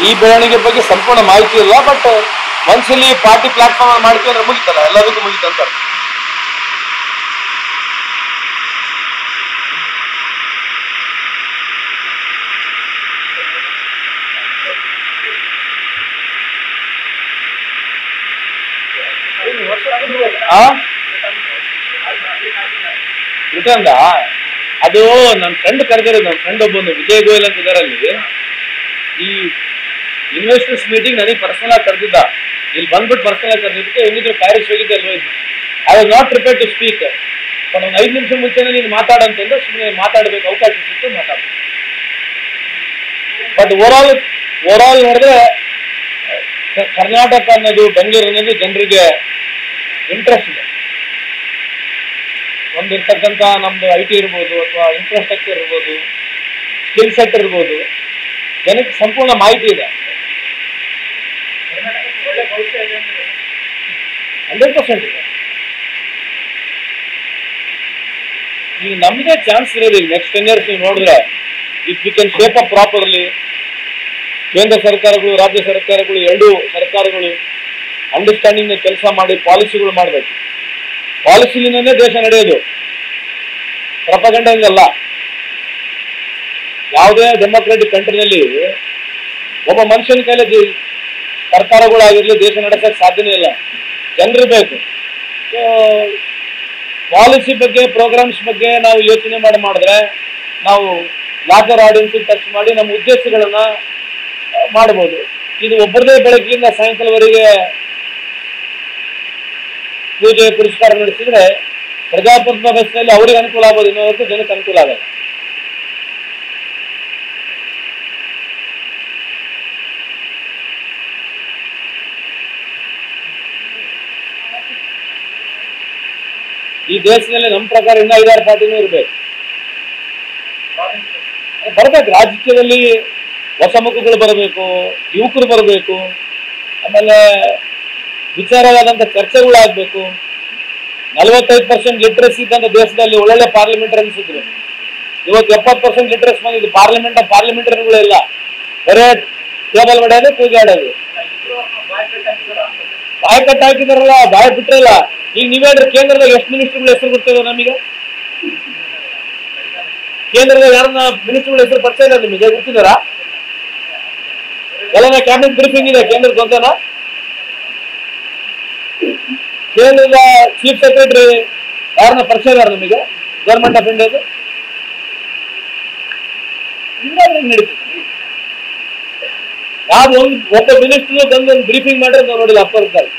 ಈ ಬೆಳವಣಿಗೆ ಬಗ್ಗೆ ಸಂಪೂರ್ಣ ಮಾಹಿತಿ ಇಲ್ಲ. ಬಟ್ ಒಂದ್ಸಲಿ ಪಾರ್ಟಿ ಪ್ಲಾಟ್ಫಾರ್ಮ್ ಮಾಡ್ತೀವಿ ಅಂದ್ರೆ ಮುಗಿತಲ್ಲ, ಎಲ್ಲದಕ್ಕೂ ಮುಗಿತಂತ. ರಿಟರ್ನ್ ಅದು ನನ್ನ ಫ್ರೆಂಡ್ ಕರೆದಿರೋದು. ನನ್ನ ಫ್ರೆಂಡ್ ಒಬ್ಬನು ವಿಜಯ್ ಗೋಯಲ್ ಅಂತ ಇದಾರೆ ಅಲ್ಲಿ. ಈ ಇನ್ವೆಸ್ಟರ್ಸ್ ಮೀಟಿಂಗ್ ನನಗೆ ಪರ್ಸನಲ್ ಆಗಿ ಕರೆದಿದ್ದ. ಇಲ್ಲಿ ಬಂದ್ಬಿಟ್ಟು ಪರ್ಸನಲ್ ಆಗಿ ಕರೆದಿದ್ದಕ್ಕೆ ಹೆಂಗಿದ್ರು ಪ್ಯಾರಿಸ್ ಹೋಗಿದ್ದೆ ಅಲ್ವಾ ಇದ್ದು. I was not prepared to speak. But ಒಂದು 5 ನಿಮಿಷ ಮುಂಚೆನೆ ನೀನು ಮಾತಾಡಂತಂದ್ರೆ ಸುಮ್ಮನೆ ಮಾತಾಡಬೇಕು, ಅವಕಾಶ ಸಿಕ್ತು ಮಾತಾಡ್ಬೇಕು. ಬಟ್ ಓವರ್ ಆಲ್ ನೋಡಿದ್ರೆ ಕರ್ನಾಟಕ ಅನ್ನೋದು, ಬೆಂಗಳೂರು ಅನ್ನೋದು ಜನರಿಗೆ ಇಂಟ್ರೆಸ್ಟ್ ಇದೆ. ಒಂದಿರ್ತಕ್ಕಂಥ ನಮ್ದು IT ಇರ್ಬೋದು, ಅಥವಾ ಇನ್ಫ್ರಾಸ್ಟ್ರಕ್ಚರ್ ಇರ್ಬೋದು, ಸ್ಕಿಲ್ ಸೆಟ್ ಇರ್ಬೋದು, ಜನಕ್ಕೆ ಸಂಪೂರ್ಣ ಮಾಹಿತಿ ಇದೆ. 100% ಇದೆ. ಈಗ ನಮ್ದೇ ಚಾನ್ಸ್ ಇರೋದು. ಈಗ ನೆಕ್ಸ್ಟ್ 10 years ನೀವು ನೋಡಿದ್ರೆ, if we can shape up properly, ಕೇಂದ್ರ ಸರ್ಕಾರಗಳು, ರಾಜ್ಯ ಸರ್ಕಾರಗಳು, ಎರಡೂ ಸರ್ಕಾರಗಳು ಅಂಡರ್ಸ್ಟ್ಯಾಂಡಿಂಗ್ ಕೆಲಸ ಮಾಡಿ ಪಾಲಿಸಿಗಳು ಮಾಡಬೇಕು. ಪಾಲಿಸಿಲಿಂದನೇ ದೇಶ ನಡೆಯೋದು, ಪ್ರಪಗಂಡದಿಂದ ಅಲ್ಲ. ಯಾವುದೇ ಡೆಮೊಕ್ರೆಟಿಕ್ ಕಂಟ್ರಿನಲ್ಲಿ ಒಬ್ಬ ಮನುಷ್ಯನ ಕೈಲಿ ಸರ್ಕಾರಗಳಾಗಿರ್ಲಿ ದೇಶ ನಡೆಸಕ್ಕೆ ಸಾಧ್ಯನೇ ಇಲ್ಲ. ಜನರು ಬೇಕು. ಪಾಲಿಸಿ ಬಗ್ಗೆ, ಪ್ರೋಗ್ರಾಮ್ಸ್ ಬಗ್ಗೆ ನಾವು ಯೋಚನೆ ಮಾಡಿದ್ರೆ ನಾವು ಲಾರ್ಜರ್ ಆಡಿಯನ್ಸ್ ಟಚ್ ಮಾಡಿ ನಮ್ಮ ಉದ್ದೇಶಗಳನ್ನ ಮಾಡಬಹುದು. ಇದು ಒಬ್ಬರದೇ ಬೆಳಗ್ಗಿಂದ ಸಾಯಂಕಾಲವರೆಗೆ ಪೂಜೆ ಪುರಸ್ಕಾರ ನಡೆಸಿದ್ರೆ ಪ್ರಜಾಪ್ರಭುತ್ವ ವ್ಯವಸ್ಥೆಯಲ್ಲಿ ಅವರಿಗೆ ಅನುಕೂಲ ಆಗೋದು, ಇನ್ನೊಂದು ಜನಕ್ಕೆ ಅನುಕೂಲ ಆಗಲ್ಲ. ಈ ದೇಶದಲ್ಲಿ ನಮ್ಮ ಪ್ರಕಾರ ಇನ್ನೂ 5-6 ಪಾರ್ಟಿನೂ ಇರಬೇಕು, ಬರ್ಬೇಕು. ರಾಜಕೀಯದಲ್ಲಿ ಹೊಸ ಮುಖಗಳು ಬರಬೇಕು, ಯುವಕರು ಬರಬೇಕು, ಆಮೇಲೆ ವಿಚಾರವಾದಂಥ ಚರ್ಚೆಗಳಾಗಬೇಕು. 45% ಲಿಟ್ರಸಿ ಇದ್ದಂಥ ದೇಶದಲ್ಲಿ ಒಳ್ಳೊಳ್ಳೆ ಪಾರ್ಲಿಮೆಂಟರಿಯನ್ಸ್ ಇದ್ರು. ಇವತ್ತು 70% ಲಿಟ್ರಸಿ ಬಂದಿದ್ದು. ಪಾರ್ಲಿಮೆಂಟರಿಗಳು ಇಲ್ಲ, ಬರೇ ಟೇಬಲ್ ಹೊಡೆಯೋದು, ಕೂಗಿ ಆಡೋದು. ಬಾಯಿ ಕಟ್ಟು ಹಾಕಿದಾರಲ್ಲ, ಬಾಯಿ ಬಿಟ್ರಲ್ಲ. ಈಗ ನೀವೇಳ್ರಿ, ಕೇಂದ್ರದ ಎಷ್ಟು ಮಿನಿಸ್ಟರ್ಗಳ ಹೆಸರು ಗೊತ್ತಿದೆ ನಮಗೆ? ಕೇಂದ್ರದ ಯಾರನ್ನ ಮಿನಿಸ್ಟರ್ಗಳ ಹೆಸರು ಪರಿಚಯ ಇಲ್ಲ ನಿಮಗೆ? ಗೊತ್ತಿದಾರ? ಎಲ್ಲ ಕ್ಯಾಬಿನೆಟ್ ಬ್ರೀಫಿಂಗ್ ಇದೆ ಕೇಂದ್ರದ ಗೊತ್ತೇನ? ಕೇಂದ್ರದ ಚೀಫ್ ಸೆಕ್ರೆಟರಿ ಯಾರನ್ನ ಪರಿಚಯ ಇದಾರ ನಿಮಗೆ? ಗವರ್ಮೆಂಟ್ ಆಫ್ ಇಂಡಿಯಾದು ಹಿಂಗಾಗಿ ನಡೀತದೆ. ಯಾವ್ದು ಒಬ್ಬ ಮಿನಿಸ್ಟರ್ ಬಂದು ಬ್ರೀಫಿಂಗ್ ಮಾಡಿದ್ರೆ ನಾವು ನೋಡಿಲ್ಲ ಅಪ್ಪರ್ತಾರೆ.